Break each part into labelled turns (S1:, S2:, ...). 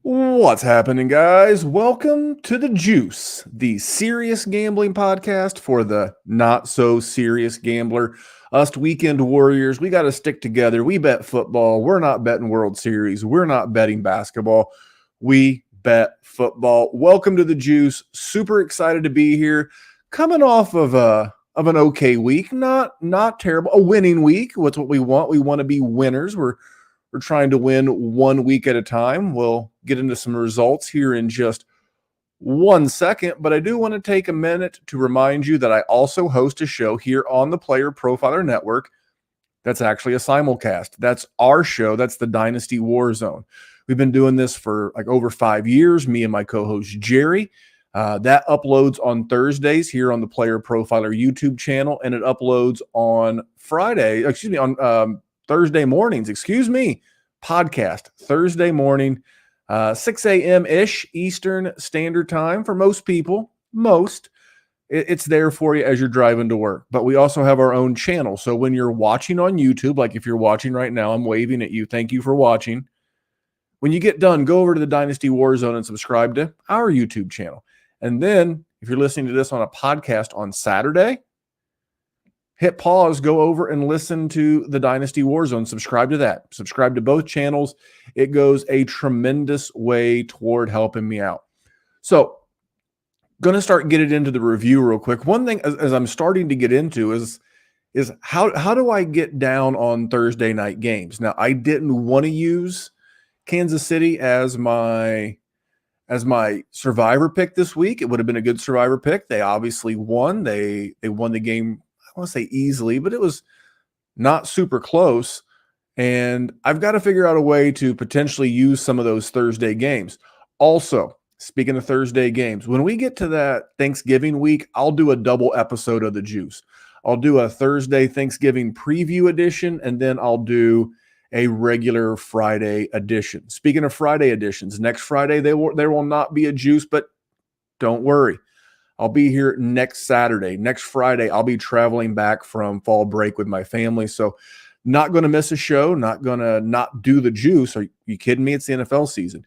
S1: What's happening, guys? Welcome to The Juice, the serious gambling podcast for the not so serious gambler. Us weekend warriors, we got to stick together. We bet football. We're not betting World Series. We're not betting basketball. We bet football. Welcome to The Juice. Super excited to be here. Coming off of an okay week, not terrible, a winning week. What's what we want? We want to be winners. We're trying to win 1 week at a time. We'll get into some results here in just 1 second, but I do want to take a minute to remind you that I also host a show here on the Player Profiler Network that's actually a simulcast. That's our show. That's the Dynasty Warzone. We've been doing this for like over 5 years, me and my co-host Jerry. That uploads on Thursdays here on the Player Profiler YouTube channel, and it uploads on Thursday mornings, podcast Thursday morning, 6 a.m.-ish Eastern Standard Time for most people. It's there for you as you're driving to work. But we also have our own channel. So when you're watching on YouTube, like if you're watching right now, I'm waving at you. Thank you for watching. When you get done, go over to the Dynasty Warzone and subscribe to our YouTube channel. And then if you're listening to this on a podcast on Saturday, hit pause, go over and listen to the Dynasty Warzone. Subscribe to that. Subscribe to both channels. It goes a tremendous way toward helping me out. So, going to start getting into the review real quick. One thing as I'm starting to get into is how do I get down on Thursday night games? Now, I didn't want to use Kansas City as my survivor pick this week. It would have been a good survivor pick. They obviously won. They won the game, I want to say easily, but it was not super close. And I've got to figure out a way to potentially use some of those Thursday games. Also, speaking of Thursday games, when we get to that Thanksgiving week, I'll do a double episode of The Juice. I'll do a Thursday Thanksgiving preview edition, and then I'll do a regular Friday edition. Speaking of Friday editions, next Friday there will not be a Juice, but don't worry. I'll be here next Saturday. Next Friday, I'll be traveling back from fall break with my family. So not going to miss a show, not going to not do the Juice. Are you kidding me? It's the NFL season.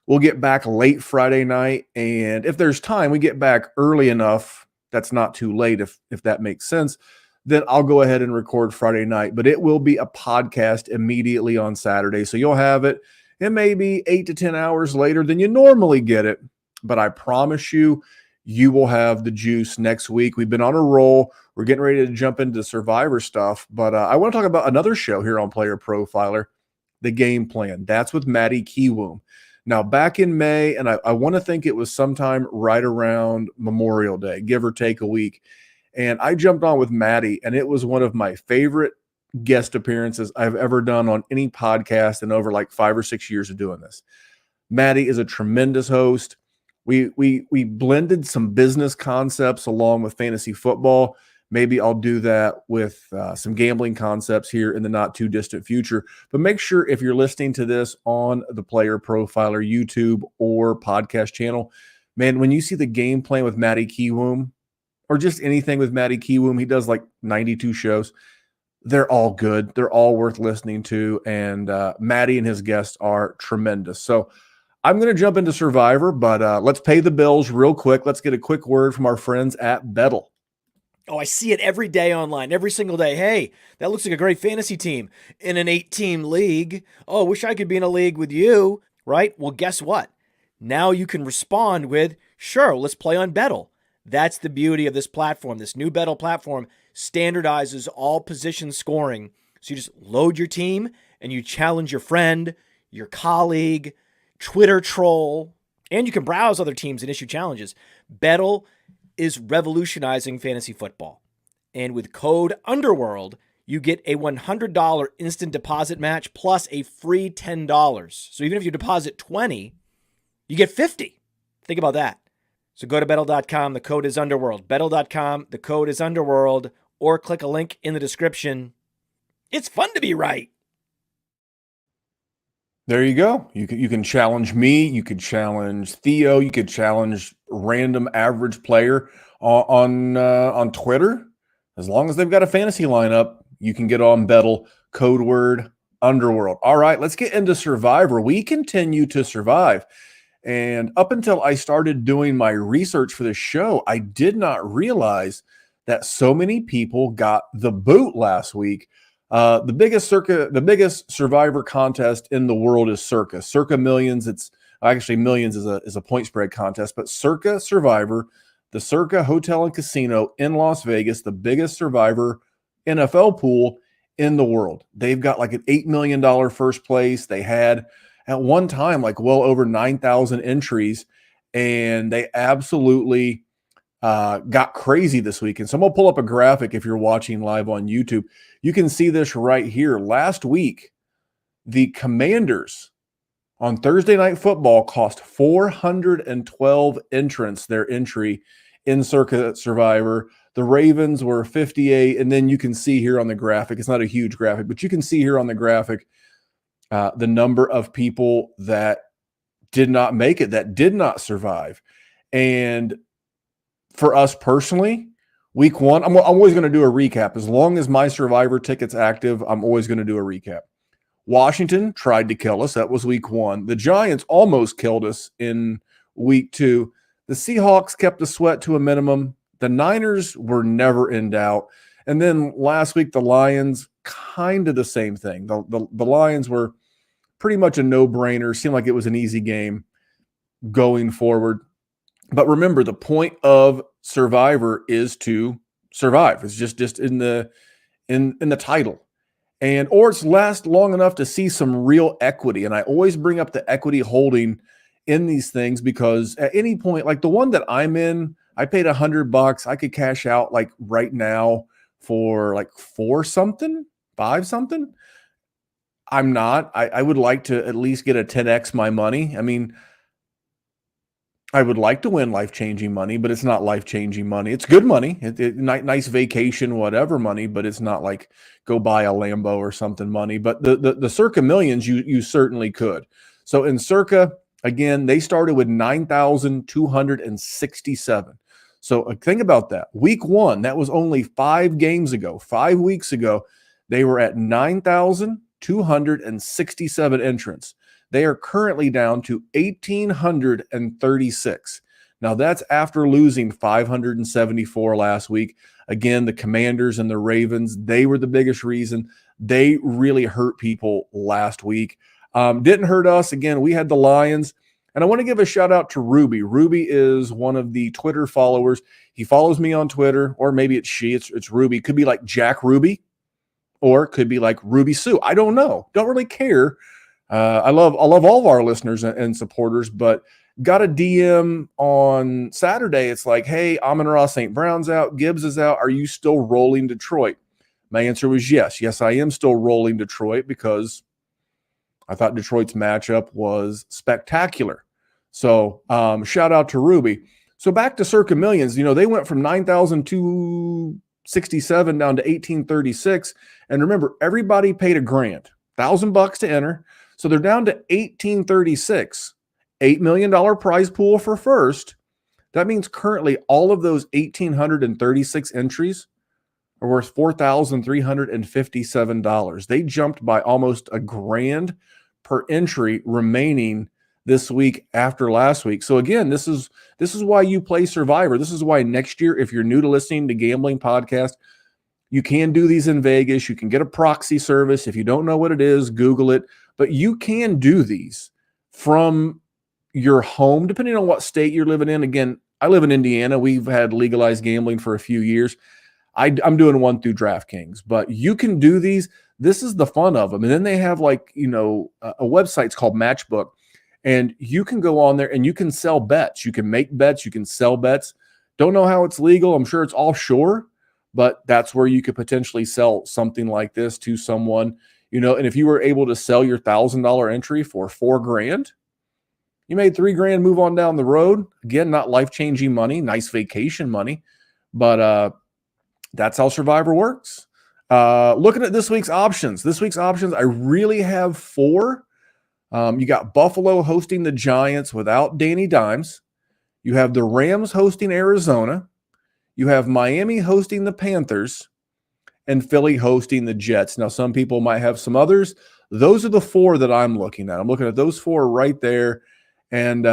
S1: We'll get back late Friday night. And if there's time, we get back early enough. That's not too late if that makes sense. Then I'll go ahead and record Friday night. But it will be a podcast immediately on Saturday. So you'll have it. It may be 8 to 10 hours later than you normally get it. But I promise you, you will have the Juice next week. We've been on a roll. We're getting ready to jump into Survivor stuff. But I want to talk about another show here on Player Profiler, The Game Plan. That's with Maddie Kiwoom. Now, back in May, and I want to think it was sometime right around Memorial Day, give or take a week. And I jumped on with Maddie, and it was one of my favorite guest appearances I've ever done on any podcast in over like 5 or 6 years of doing this. Maddie is a tremendous host. We blended some business concepts along with fantasy football. Maybe I'll do that with some gambling concepts here in the not too distant future. But make sure if you're listening to this on the Player Profiler YouTube or podcast channel, man, when you see the game plan with Maddie Kiwoom or just anything with Maddie Kiwoom, he does like 92 shows. They're all good. They're all worth listening to. And Maddie and his guests are tremendous. So I'm going to jump into Survivor, but let's pay the bills real quick. Let's get a quick word from our friends at bettor.
S2: Oh, I see it every day online, every single day. Hey, that looks like a great fantasy team in an 8-team league. Oh, wish I could be in a league with you, right? Well, guess what? Now you can respond with, sure, let's play on bettor. That's the beauty of this platform. This new bettor platform standardizes all position scoring. So you just load your team and you challenge your friend, your colleague, Twitter troll, and you can browse other teams and issue challenges. bettor is revolutionizing fantasy football. And with code UNDERWORLD, you get a $100 instant deposit match plus a free $10. So even if you deposit $20, you get $50. Think about that. So go to bettor.com. The code is UNDERWORLD. bettor.com. The code is UNDERWORLD. Or click a link in the description. It's fun to be right.
S1: There you go. You can challenge me. You could challenge Theo. You could challenge random average player on Twitter. As long as they've got a fantasy lineup, you can get on bettor. Code word Underworld. All right, let's get into Survivor. We continue to survive. And up until I started doing my research for this show, I did not realize that so many people got the boot last week. The biggest Survivor contest in the world is Circa. Circa Millions. It's actually Millions is a point spread contest, but Circa Survivor, the Circa Hotel and Casino in Las Vegas, the biggest Survivor NFL pool in the world. They've got like an $8 million first place. They had at one time like well over 9,000 entries, and they absolutely got crazy this weekend. So I'm going to pull up a graphic if you're watching live on YouTube. You can see this right here. Last week, the Commanders on Thursday Night Football cost 412 entrants their entry in Circa Survivor. The Ravens were 58, and then you can see here on the graphic, it's not a huge graphic, but you can see here on the graphic the number of people that did not make it, that did not survive. And for us personally, week one, I'm always going to do a recap. As long as my Survivor ticket's active, I'm always going to do a recap. Washington tried to kill us. That was week one. The Giants almost killed us in week two. The Seahawks kept the sweat to a minimum. The Niners were never in doubt. And then last week, the Lions, kind of the same thing. The Lions were pretty much a no-brainer. Seemed like it was an easy game going forward. But remember, the point of Survivor is to survive. It's just in the title. And or it's last long enough to see some real equity. And I always bring up the equity holding in these things because at any point, like the one that I'm in, I paid $100. I could cash out like right now for like $4 something, $5 something. I'm not. I would like to at least get a 10x my money. I mean, I would like to win life-changing money, but it's not life-changing money. It's good money, nice vacation, whatever money, but it's not like go buy a Lambo or something money. But the Circa Millions, you certainly could. So in Circa, again, they started with 9,267. So think about that. Week one, that was only 5 games ago, 5 weeks ago, they were at 9,267 entrants. They are currently down to 1,836. Now, that's after losing 574 last week. Again, the Commanders and the Ravens, they were the biggest reason. They really hurt people last week. Didn't hurt us. Again, we had the Lions. And I want to give a shout out to Ruby. Ruby is one of the Twitter followers. He follows me on Twitter, or maybe it's she. It's Ruby. Could be like Jack Ruby, or it could be like Ruby Sue. I don't know. Don't really care. I love all of our listeners and supporters, but got a DM on Saturday. It's like, hey, Amon-Ra St. Brown's out. Gibbs is out. Are you still rolling Detroit? My answer was yes. Yes, I am still rolling Detroit because I thought Detroit's matchup was spectacular. So shout out to Ruby. So back to Circa Millions, they went from 9,267 down to 1,836. And remember, everybody paid $1,000, $1,000 to enter. So they're down to 1,836, $8 million prize pool for first. That means currently all of those 1,836 entries are worth $4,357. They jumped by almost $1,000 per entry remaining this week after last week. So again, this is why you play Survivor. This is why next year, if you're new to listening to gambling podcast, you can do these in Vegas. You can get a proxy service. If you don't know what it is, Google it. But you can do these from your home, depending on what state you're living in. Again, I live in Indiana. We've had legalized gambling for a few years. I'm doing one through DraftKings, but you can do these. This is the fun of them. And then they have a website's called Matchbook, and you can go on there and you can sell bets. You can make bets. You can sell bets. Don't know how it's legal. I'm sure it's offshore, but that's where you could potentially sell something like this to someone. And if you were able to sell your $1,000 entry for $4,000, you made $3,000, move on down the road. Again, not life-changing money, nice vacation money, but that's how Survivor works. Looking at this week's options, I really have 4. You got Buffalo hosting the Giants without Danny Dimes. You have the Rams hosting Arizona. You have Miami hosting the Panthers. And Philly hosting the Jets. Now, some people might have some others. those are the four that I'm looking at. I'm looking at those four right there. And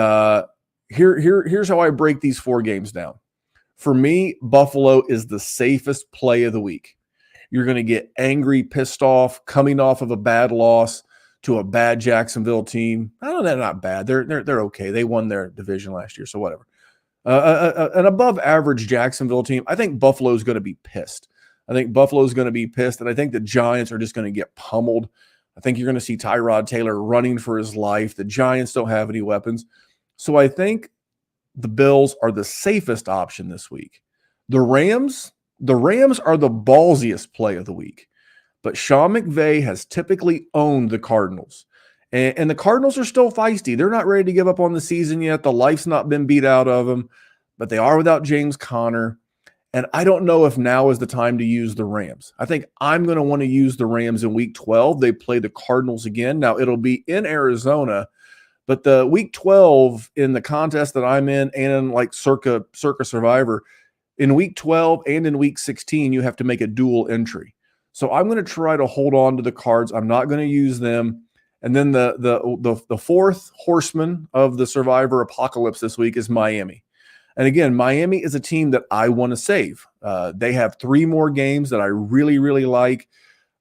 S1: here's how I break these four games down. For me, Buffalo is the safest play of the week. You're going to get angry, pissed off, coming off of a bad loss to a bad Jacksonville team. I don't know, they're not bad. They're okay. They won their division last year, so whatever. An above average Jacksonville team. I think Buffalo is going to be pissed. And I think the Giants are just going to get pummeled. I think you're going to see Tyrod Taylor running for his life. The Giants don't have any weapons. So I think the Bills are the safest option this week. The Rams are the ballsiest play of the week. But Sean McVay has typically owned the Cardinals. And the Cardinals are still feisty. They're not ready to give up on the season yet. The life's not been beat out of them. But they are without James Conner. And I don't know if now is the time to use the Rams. I think I'm going to want to use the Rams in Week 12. They play the Cardinals again. Now, it'll be in Arizona. But the Week 12 in the contest that I'm in and in like Circa Survivor, in Week 12 and in Week 16, you have to make a dual entry. So I'm going to try to hold on to the Cards. I'm not going to use them. And then the fourth horseman of the Survivor apocalypse this week is Miami. And again, Miami is a team that I want to save. They have 3 more games that I really, really like.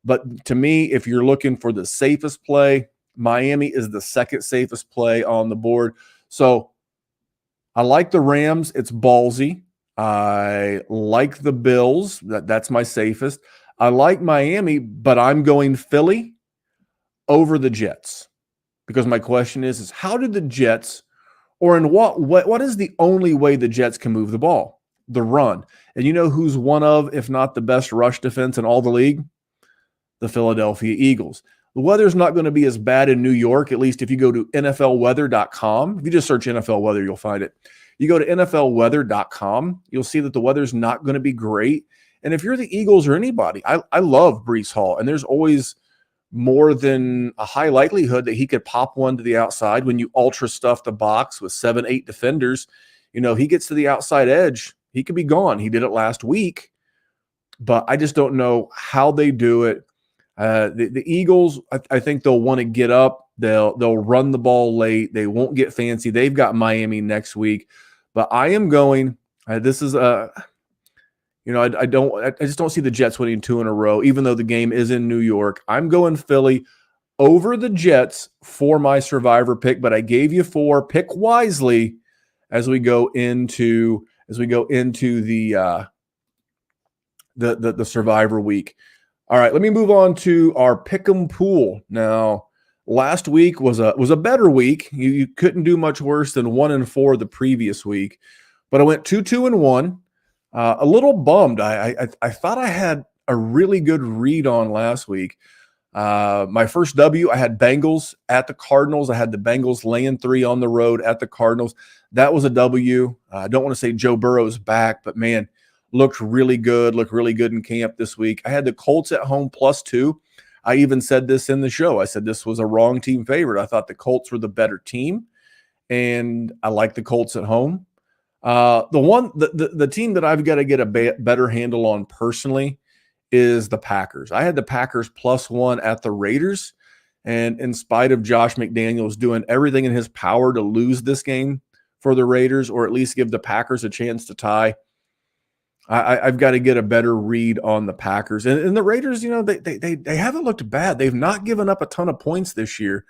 S1: But to me, if you're looking for the safest play, Miami is the second safest play on the board. So I like the Rams. It's ballsy. I like the Bills. That's my safest. I like Miami, but I'm going Philly over the Jets. Because my question is how did the Jets, or in what is the only way the Jets can move the ball? The run. And you know who's one of, if not the best rush defense in all the league? The Philadelphia Eagles. The weather's not going to be as bad in New York, at least if you go to NFLweather.com. If you just search NFL weather, you'll find it. You go to NFLweather.com, you'll see that the weather's not going to be great. And if you're the Eagles or anybody, I love Breece Hall, and there's always more than a high likelihood that he could pop one to the outside when you ultra stuff the box with 7-8 defenders. You know, he gets to the outside edge, he could be gone. He did it last week, but I just don't know how they do it. The Eagles, I think they'll want to get up. They'll run the ball late. They won't get fancy. They've got Miami next week, but I am going. This is I just don't see the Jets winning 2 in a row, even though the game is in New York. I'm going Philly over the Jets for my Survivor pick, but I gave you 4. Pick wisely as we go into the Survivor week. All right, let me move on to our pick'em pool. Now, last week was a better week. You couldn't do much worse than 1-4 the previous week, but I went 2-2-1. A little bummed. I thought I had a really good read on last week. My first W, I had Bengals at the Cardinals. I had the Bengals laying 3 on the road at the Cardinals. That was a W. I don't want to say Joe Burrow's back, but man, looked really good in camp this week. I had the Colts at home +2. I even said this in the show. I said this was a wrong team favorite. I thought the Colts were the better team, and I like the Colts at home. The team that I've got to get a better handle on personally is the Packers. I had the Packers +1 at the Raiders, and in spite of Josh McDaniels doing everything in his power to lose this game for the Raiders, or at least give the Packers a chance to tie, I've got to get a better read on the Packers. And the Raiders, they haven't looked bad. They've not given up a ton of points this year.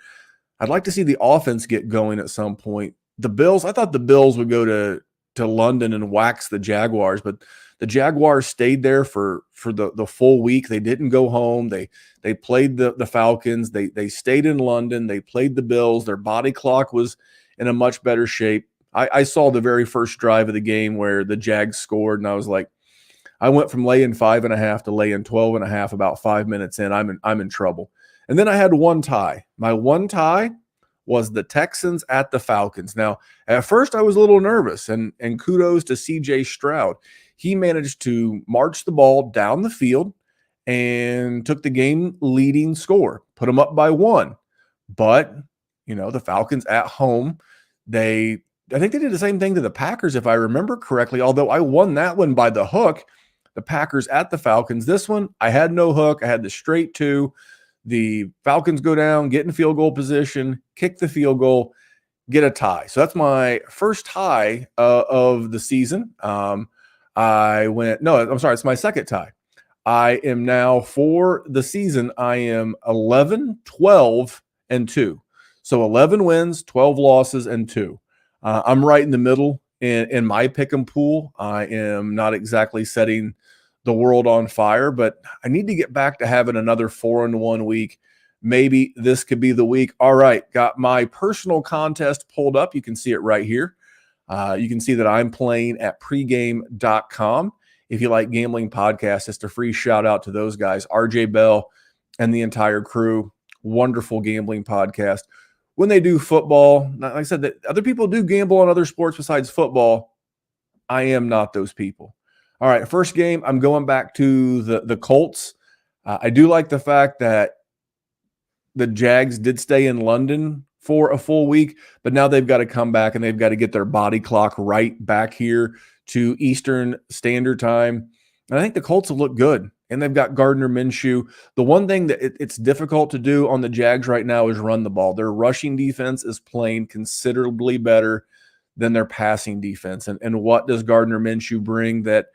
S1: I'd like to see the offense get going at some point. The Bills, I thought the Bills would go to London and wax the Jaguars, but the Jaguars stayed there for the full week. They didn't go home. They played the Falcons. They stayed in London. They played the Bills. Their body clock was in a much better shape. I saw the very first drive of the game where the Jags scored, and I was like, I went from laying 5.5 to laying 12.5 about 5 minutes in. I'm in trouble. And then I had one tie. My one tie was the Texans at the Falcons. Now, at first I was a little nervous, and kudos to CJ Stroud. He managed to march the ball down the field and took the game leading score, put them up by 1. But, the Falcons at home, I think they did the same thing to the Packers, if I remember correctly, although I won that one by the hook. The Packers at the Falcons. This one, I had no hook. I had the straight 2. the Falcons go down, get in field goal position, kick the field goal, get a tie. So that's my first tie of the season. It's my second tie. I am now, for the season, I am 11, 12, and 2. So 11 wins, 12 losses, and 2. I'm right in the middle in my pick'em pool. I am not exactly setting the world on fire, but I need to get back to having another 4-1 week. Maybe this could be the week. All right, got my personal contest pulled up. You can see it right here. You can see that I'm playing at pregame.com. If you like gambling podcasts, just a free shout out to those guys, RJ Bell and the entire crew. Wonderful gambling podcast. When they do football, like I said, that other people do gamble on other sports besides football. I am not those people. All right, first game, I'm going back to the Colts. I do like the fact that the Jags did stay in London for a full week, but now they've got to come back and they've got to get their body clock right back here to Eastern Standard Time. And I think the Colts have looked good, and they've got Gardner Minshew. The one thing that it's difficult to do on the Jags right now is run the ball. Their rushing defense is playing considerably better than their passing defense. And what does Gardner Minshew bring that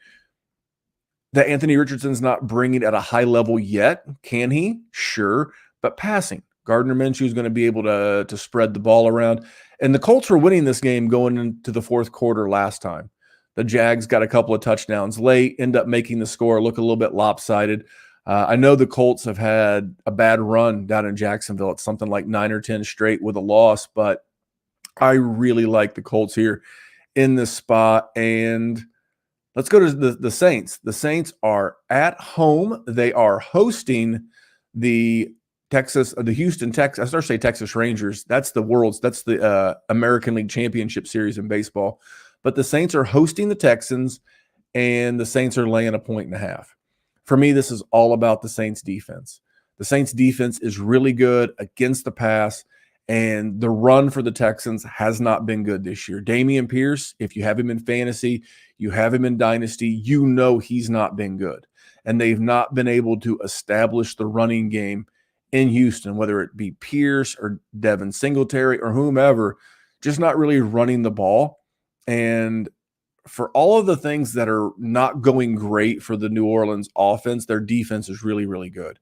S1: Anthony Richardson's not bringing at a high level yet? Can he? Sure. But passing, Gardner Minshew is going to be able to spread the ball around. And the Colts were winning this game going into the fourth quarter last time. The Jags got a couple of touchdowns late, end up making the score look a little bit lopsided. I know the Colts have had a bad run down in Jacksonville. It's something like 9 or 10 straight with a loss, but I really like the Colts here in this spot. And let's go to the Saints. The Saints are at home. They are hosting the Houston Texas. I say Texas Rangers. That's the American League Championship Series in baseball. But the Saints are hosting the Texans, and the Saints are laying 1.5. For me, this is all about the Saints defense. The Saints defense is really good against the pass, and the run for the Texans has not been good this year. Dameon Pierce, if you have him in fantasy, you have him in Dynasty, you know he's not been good. And they've not been able to establish the running game in Houston, whether it be Pierce or Devin Singletary or whomever, just not really running the ball. And for all of the things that are not going great for the New Orleans offense, their defense is really, really good.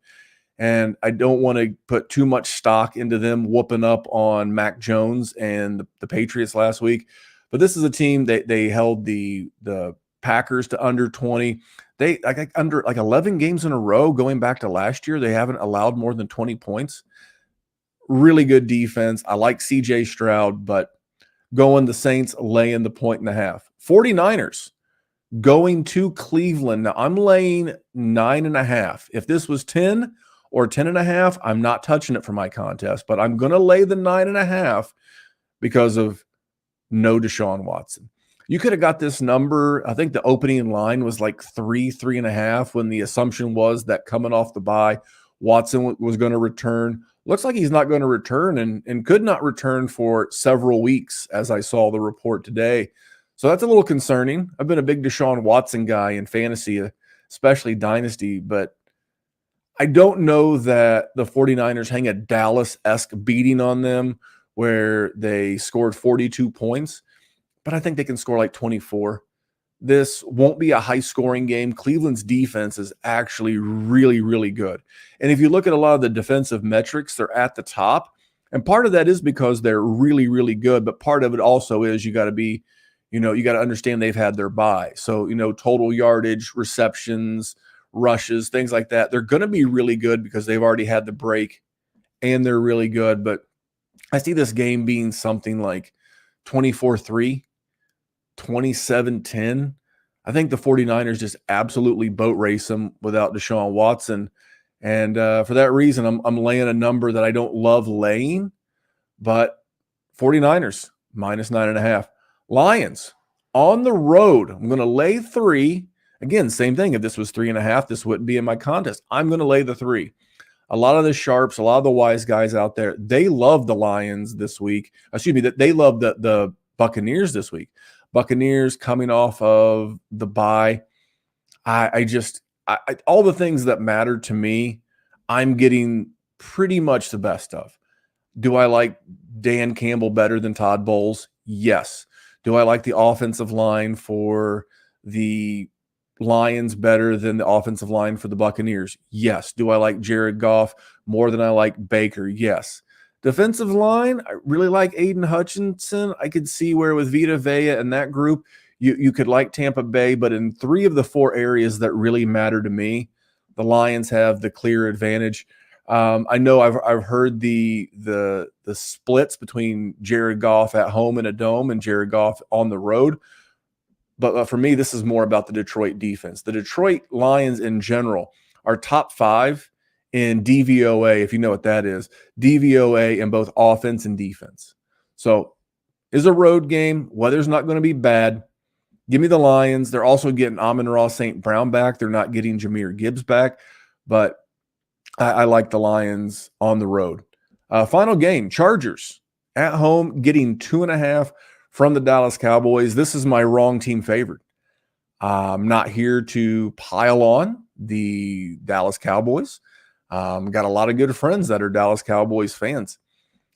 S1: And I don't want to put too much stock into them whooping up on Mac Jones and the Patriots last week. But this is a team that they held the Packers to under 20. They under 11 games in a row going back to last year, they haven't allowed more than 20 points. Really good defense. I like CJ Stroud, but going the Saints laying the 1.5. 49ers going to Cleveland. Now I'm laying 9.5. If this was 10 or 10.5, I'm not touching it for my contest, but I'm going to lay the 9.5 because of no Deshaun Watson. You could have got this number. I think the opening line was like 3.5 when the assumption was that coming off the bye, Watson was going to return. Looks like he's not going to return and could not return for several weeks, as I saw the report today. So that's a little concerning. I've been a big Deshaun Watson guy in fantasy, especially Dynasty, but I don't know that the 49ers hang a Dallas-esque beating on them where they scored 42 points, but I think they can score like 24. This won't be a high-scoring game. Cleveland's defense is actually really, really good. And if you look at a lot of the defensive metrics, they're at the top. And part of that is because they're really, really good. But part of it also is you got to understand they've had their bye. So, total yardage, receptions, rushes, things like that. They're going to be really good because they've already had the break and they're really good. But I see this game being something like 24-3. 27-10. I think the 49ers just absolutely boat race them without Deshaun Watson. And for that reason, I'm laying a number that I don't love laying, but 49ers minus 9.5. Lions on the road. I'm going to lay 3. Again, same thing. If this was 3.5, this wouldn't be in my contest. I'm going to lay the 3. A lot of the sharps, a lot of the wise guys out there, they love the Lions this week. They love the Buccaneers this week. Buccaneers coming off of the bye. I all the things that matter to me, I'm getting pretty much the best of. Do I like Dan Campbell better than Todd Bowles? Yes. Do I like the offensive line for the Lions better than the offensive line for the Buccaneers? Yes. Do I like Jared Goff more than I like Baker? Yes. Defensive line, I really like Aiden Hutchinson. I could see where with Vita Vea and that group, you could like Tampa Bay, but in 3 of the 4 areas that really matter to me, the Lions have the clear advantage. I know I've heard the splits between Jared Goff at home in a dome and Jared Goff on the road. But for me, this is more about the Detroit defense. The Detroit Lions in general are top 5 in DVOA, if you know what that is. DVOA in both offense and defense. So is a road game. Weather's not going to be bad. Give me the Lions. They're also getting Amon-Ra St. Brown back. They're not getting Jahmyr Gibbs back. But I like the Lions on the road. Final game, Chargers at home getting 2.5 from the Dallas Cowboys. This is my wrong team favorite. I'm not here to pile on the Dallas Cowboys. Got a lot of good friends that are Dallas Cowboys fans.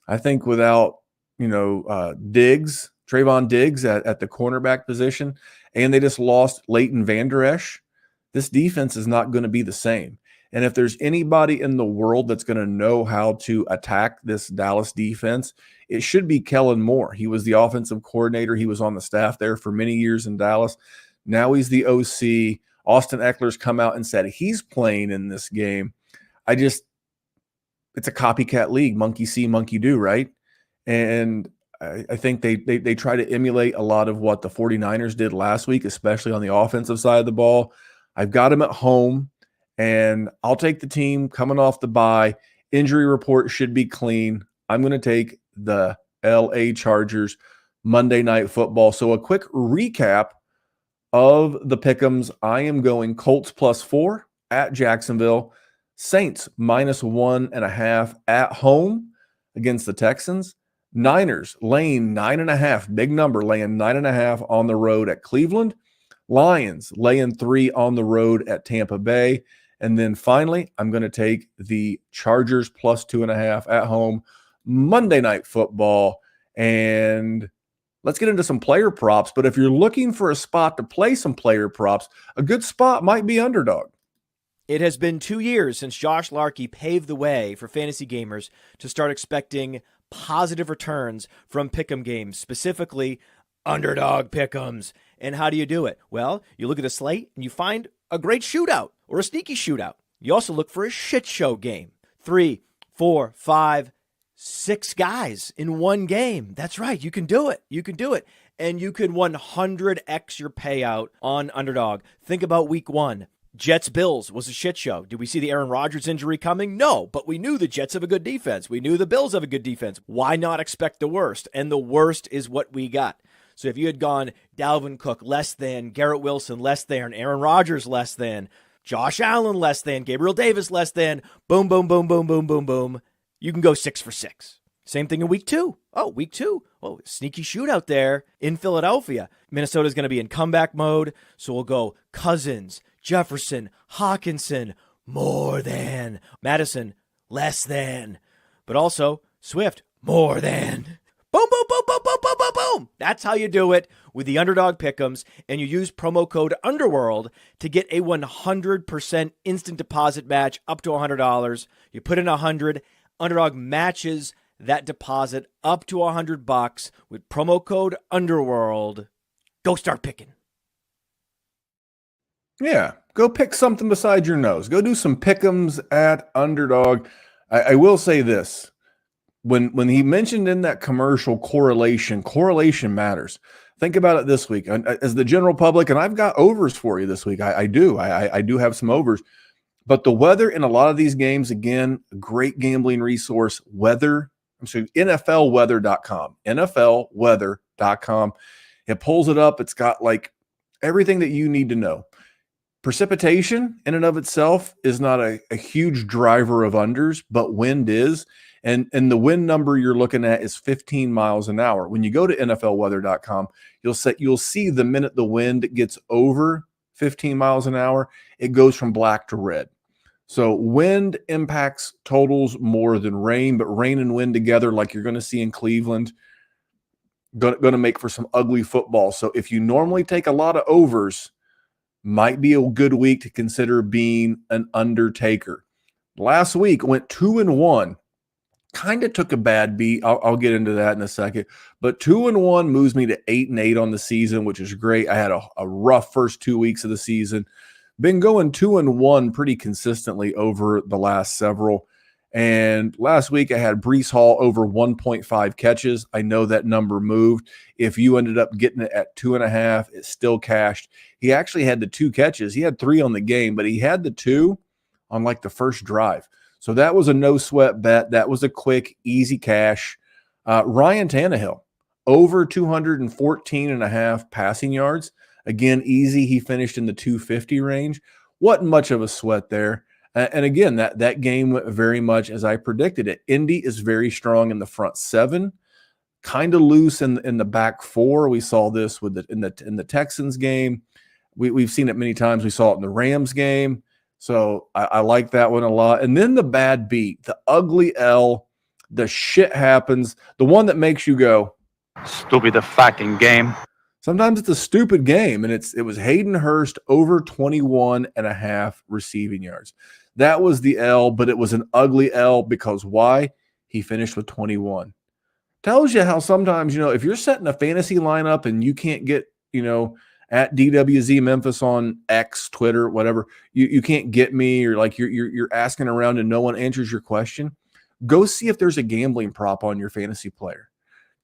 S1: I think without, Trayvon Diggs at the cornerback position, and they just lost Leighton Vander Esch, this defense is not going to be the same. And if there's anybody in the world that's going to know how to attack this Dallas defense, it should be Kellen Moore. He was the offensive coordinator. He was on the staff there for many years in Dallas. Now he's the OC. Austin Eckler's come out and said he's playing in this game. It's a copycat league, monkey see, monkey do, right? And I think they try to emulate a lot of what the 49ers did last week, especially on the offensive side of the ball. I've got him at home, and I'll take the team coming off the bye. Injury report should be clean. I'm going to take the LA Chargers Monday Night Football. So a quick recap of the pick'ems. I am going Colts +4 at Jacksonville, Saints -1.5 at home against the Texans, Niners laying 9.5, big number, laying 9.5 on the road at Cleveland, Lions laying 3 on the road at Tampa Bay. And then finally, I'm going to take the Chargers +2.5 at home, Monday Night Football. And let's get into some player props. But if you're looking for a spot to play some player props, a good spot might be underdog.
S2: It has been 2 years since Josh Larkey paved the way for fantasy gamers to start expecting positive returns from pick'em games, specifically underdog pick'ems. And how do you do it? Well, you look at a slate and you find a great shootout or a sneaky shootout. You also look for a shit show game. 3, 4, 5, 6 guys in one game. That's right. You can do it. You can do it. And you can 100x your payout on underdog. Think about week 1. Jets-Bills was a shit show. Did we see the Aaron Rodgers injury coming? No, but we knew the Jets have a good defense. We knew the Bills have a good defense. Why not expect the worst? And the worst is what we got. So if you had gone Dalvin Cook less than, Garrett Wilson less than, Aaron Rodgers less than, Josh Allen less than, Gabriel Davis less than, boom, boom, boom, boom, boom, boom, boom, you can go 6 for 6. Same thing in week 2. Oh, week 2. Oh, sneaky shootout there in Philadelphia. Minnesota's going to be in comeback mode, so we'll go Cousins, Jefferson, Hawkinson, more than. Madison, less than. But also, Swift, more than. Boom, boom, boom, boom, boom, boom, boom, boom. That's how you do it with the underdog pick'ems, and you use promo code Underworld to get a 100% instant deposit match up to $100. You put in $100, Underdog matches that deposit up to $100 with promo code Underworld. Go start picking.
S1: Yeah, go pick something beside your nose. Go do some pick'ems at Underdog. I will say this. When he mentioned in that commercial correlation matters. Think about it this week. As the general public, and I've got overs for you this week. I do have some overs. But the weather in a lot of these games, again, a great gambling resource, NFLweather.com. NFLweather.com. It pulls it up. It's got like everything that you need to know. Precipitation in and of itself is not a huge driver of unders, but wind is. And the wind number you're looking at is 15 miles an hour. When you go to NFLweather.com, you'll see the minute the wind gets over 15 miles an hour, it goes from black to red. So wind impacts totals more than rain, but rain and wind together, like you're going to see in Cleveland, going to make for some ugly football. So if you normally take a lot of overs, might be a good week to consider being an undertaker. Last week went 2-1. Kind of took a bad beat. I'll get into that in a second. But 2-1 moves me to 8-8 on the season, which is great. I had a rough first 2 weeks of the season. Been going 2-1 pretty consistently over the last several. And last week I had Breece Hall over 1.5 catches. I know that number moved. If you ended up getting it at 2.5, it still cashed. He actually had the 2 catches. He had 3 on the game, but he had the 2 on like the first drive. So that was a no sweat bet. That was a quick, easy cash. Ryan Tannehill, over 214.5 passing yards. Again, easy. He finished in the 250 range. Wasn't much of a sweat there. And again, that game went very much as I predicted it. Indy is very strong in the front 7, kind of loose in the back 4. We saw this with in the Texans game. We've seen it many times. We saw it in the Rams game. So I like that one a lot. And then the bad beat, the ugly L, the shit happens, the one that makes you go,
S3: stupid fucking game.
S1: Sometimes it's a stupid game, and it was Hayden Hurst over 21.5 receiving yards. That was the L, but it was an ugly L because why? He finished with 21. Tells you how sometimes, if you're setting a fantasy lineup and you can't get, at DWZ Memphis on X, Twitter, whatever, you can't get me, or like you're asking around and no one answers your question. Go see if there's a gambling prop on your fantasy player,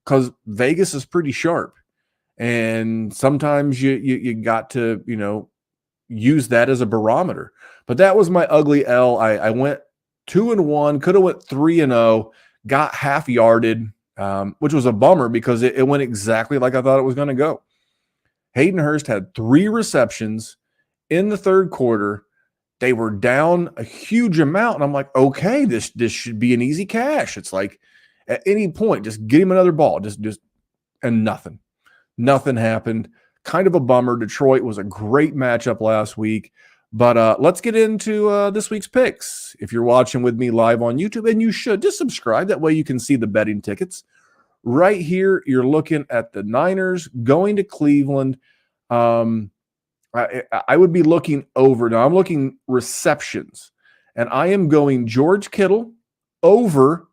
S1: because Vegas is pretty sharp. And sometimes you got to, use that as a barometer. But that was my ugly L. I went 2-1, could have went 3-0, got half yarded, which was a bummer because it went exactly like I thought it was going to go. Hayden Hurst had 3 receptions in the third quarter. They were down a huge amount. And I'm like, okay, this should be an easy cash. It's like at any point, just get him another ball, and nothing. Nothing happened. Kind of a bummer. Detroit was a great matchup last week. But let's get into this week's picks. If you're watching with me live on YouTube, and you should, just subscribe. That way you can see the betting tickets. Right here, you're looking at the Niners going to Cleveland. I would be looking over. Now, I'm looking receptions. And I am going George Kittle over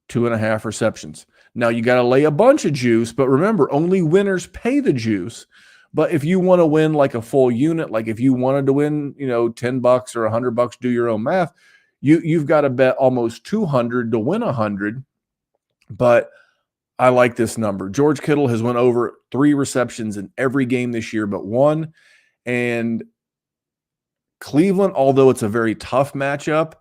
S1: 2.5 receptions. Now, you got to lay a bunch of juice, but remember, only winners pay the juice. But if you want to win like a full unit, like if you wanted to win, $10 or $100, do your own math, you've got to bet almost 200 to win 100. But I like this number. George Kittle has went over 3 receptions in every game this year but 1. And Cleveland, although it's a very tough matchup,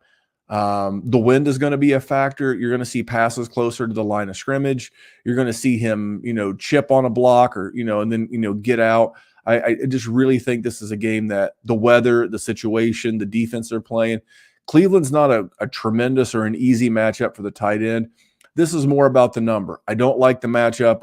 S1: the wind is going to be a factor. You're going to see passes closer to the line of scrimmage. You're going to see him, chip on a block or, and then, get out. I just really think this is a game that the weather, the situation, the defense they're playing, Cleveland's not a tremendous or an easy matchup for the tight end. This is more about the number. I don't like the matchup.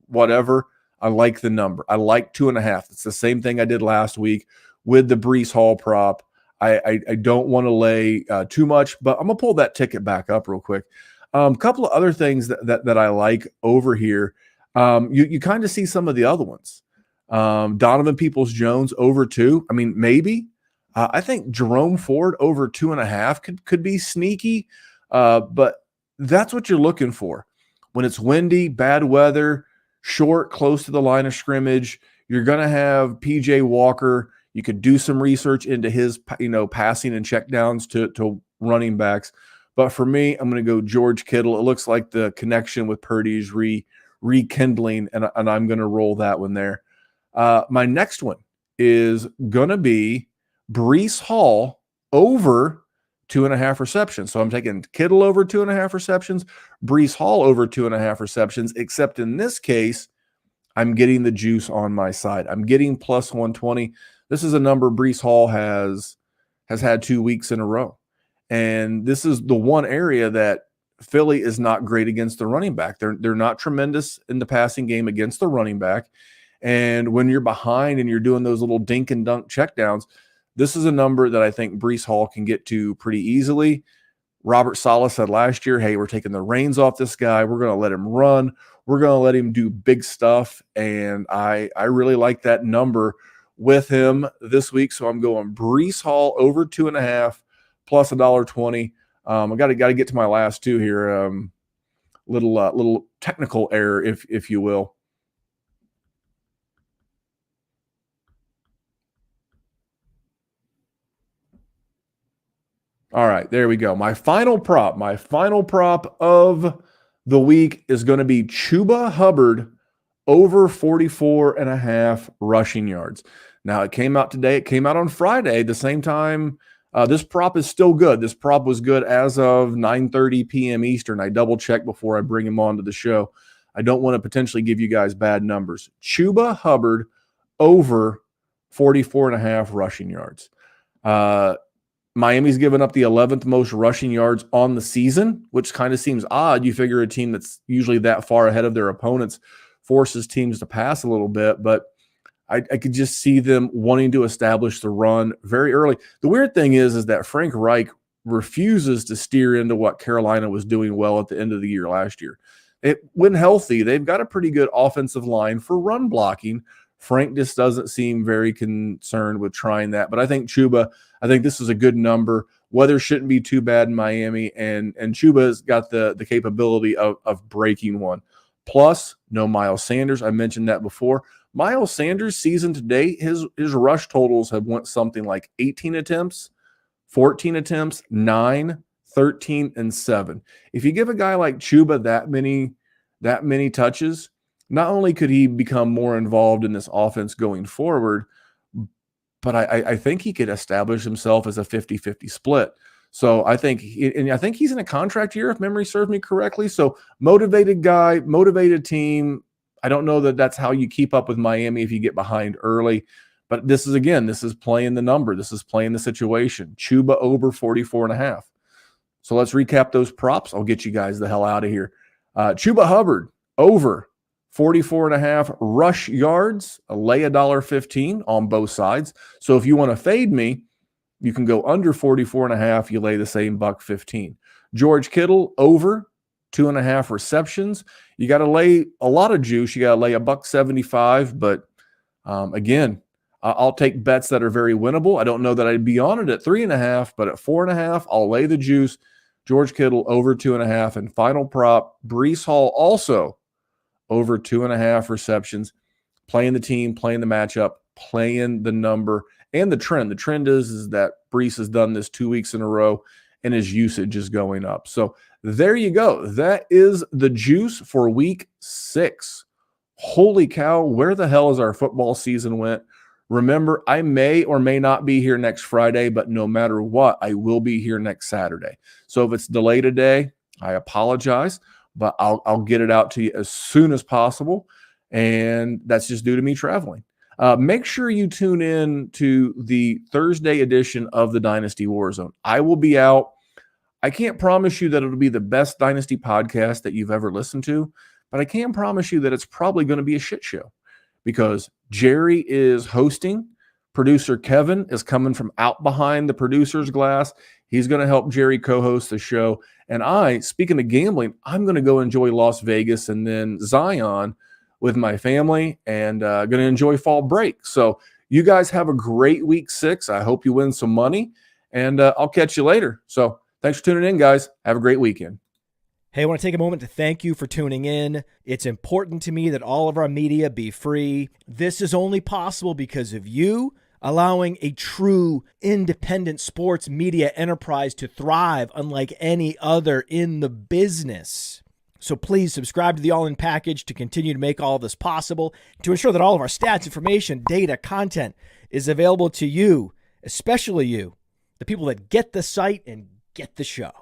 S1: Whatever. I like the number. I like 2.5. It's the same thing I did last week with the Breece Hall prop. I don't want to lay too much, but I'm going to pull that ticket back up real quick. A couple of other things that I like over here. You kind of see some of the other ones. Donovan Peoples-Jones over 2. I mean, maybe. I think Jerome Ford over 2.5 could be sneaky, but that's what you're looking for. When it's windy, bad weather, short, close to the line of scrimmage, you're going to have PJ Walker. You could do some research into his, passing and checkdowns to running backs. But for me, I'm going to go George Kittle. It looks like the connection with Purdy is rekindling, and I'm going to roll that one there. My next one is going to be Breece Hall over 2.5 receptions. So I'm taking Kittle over 2.5 receptions, Breece Hall over 2.5 receptions, except in this case, I'm getting the juice on my side. I'm getting plus 120. This is a number Breece Hall has had 2 weeks in a row. And this is the one area that Philly is not great against the running back. They're not tremendous in the passing game against the running back. And when you're behind and you're doing those little dink and dunk checkdowns, this is a number that I think Breece Hall can get to pretty easily. Robert Saleh said last year, hey, we're taking the reins off this guy. We're going to let him run. We're going to let him do big stuff. And I really like that number with him this week. So I'm going Breece Hall over 2.5 plus $1.20. I got to get to my last two here. Little technical error, if you will. All right, there we go. My final prop of the week is going to be Chuba Hubbard over 44.5 rushing yards. Now, it came out today. It came out on Friday, the same time. This prop is still good. This prop was good as of 9:30 p.m. Eastern. I double-checked before I bring him on to the show. I don't want to potentially give you guys bad numbers. Chuba Hubbard over 44.5 rushing yards. Miami's given up the 11th most rushing yards on the season, which kind of seems odd. You figure a team that's usually that far ahead of their opponents forces teams to pass a little bit, but I could just see them wanting to establish the run very early. The weird thing is that Frank Reich refuses to steer into what Carolina was doing well at the end of the year last year. When healthy, they've got a pretty good offensive line for run blocking. Frank just doesn't seem very concerned with trying that. But I think this is a good number. Weather shouldn't be too bad in Miami, and Chuba's got the capability of breaking one. Plus, no Miles Sanders. I mentioned that before. Miles Sanders' season to date, his rush totals have went something like 18 attempts, 14 attempts, 9, 13, and 7. If you give a guy like Chuba that many touches, not only could he become more involved in this offense going forward, but I think he could establish himself as a 50-50 split. So I think he's in a contract year, if memory serves me correctly. So motivated guy, motivated team. I don't know that that's how you keep up with Miami if you get behind early. But this is playing the number. This is playing the situation. Chuba over 44.5. So let's recap those props. I'll get you guys the hell out of here. Chuba Hubbard over 44.5 rush yards, lay $1.15 on both sides. So if you want to fade me, you can go under 44.5. You lay the same $1.15. George Kittle over 2.5 receptions. You got to lay a lot of juice. You got to lay $1.75. But again, I'll take bets that are very winnable. I don't know that I'd be on it at 3.5, but at 4.5, I'll lay the juice. George Kittle over 2.5. And final prop, Breece Hall also over 2.5 receptions, playing the team, playing the matchup, playing the number and the trend. The trend is that Breece has done this 2 weeks in a row and his usage is going up. So there you go. That is the juice for week 6. Holy cow, where the hell is our football season went? Remember, I may or may not be here next Friday, but no matter what, I will be here next Saturday. So if it's delayed a day, I apologize, but I'll get it out to you as soon as possible. And that's just due to me traveling. Make sure you tune in to the Thursday edition of the Dynasty Warzone. I will be out. I can't promise you that it'll be the best Dynasty podcast that you've ever listened to, but I can promise you that it's probably going to be a shit show because Jerry is hosting. Producer Kevin is coming from out behind the producer's glass. He's going to help Jerry co-host the show. And speaking of gambling, I'm going to go enjoy Las Vegas and then Zion with my family and going to enjoy fall break. So you guys have a great week 6. I hope you win some money, and I'll catch you later. So thanks for tuning in, guys. Have a great weekend.
S2: Hey, I want to take a moment to thank you for tuning in. It's important to me that all of our media be free. This is only possible because of you allowing a true independent sports media enterprise to thrive unlike any other in the business. So please subscribe to the All In Package to continue to make all of this possible, to ensure that all of our stats, information, data, content is available to you, especially you, the people that get the site and get the show.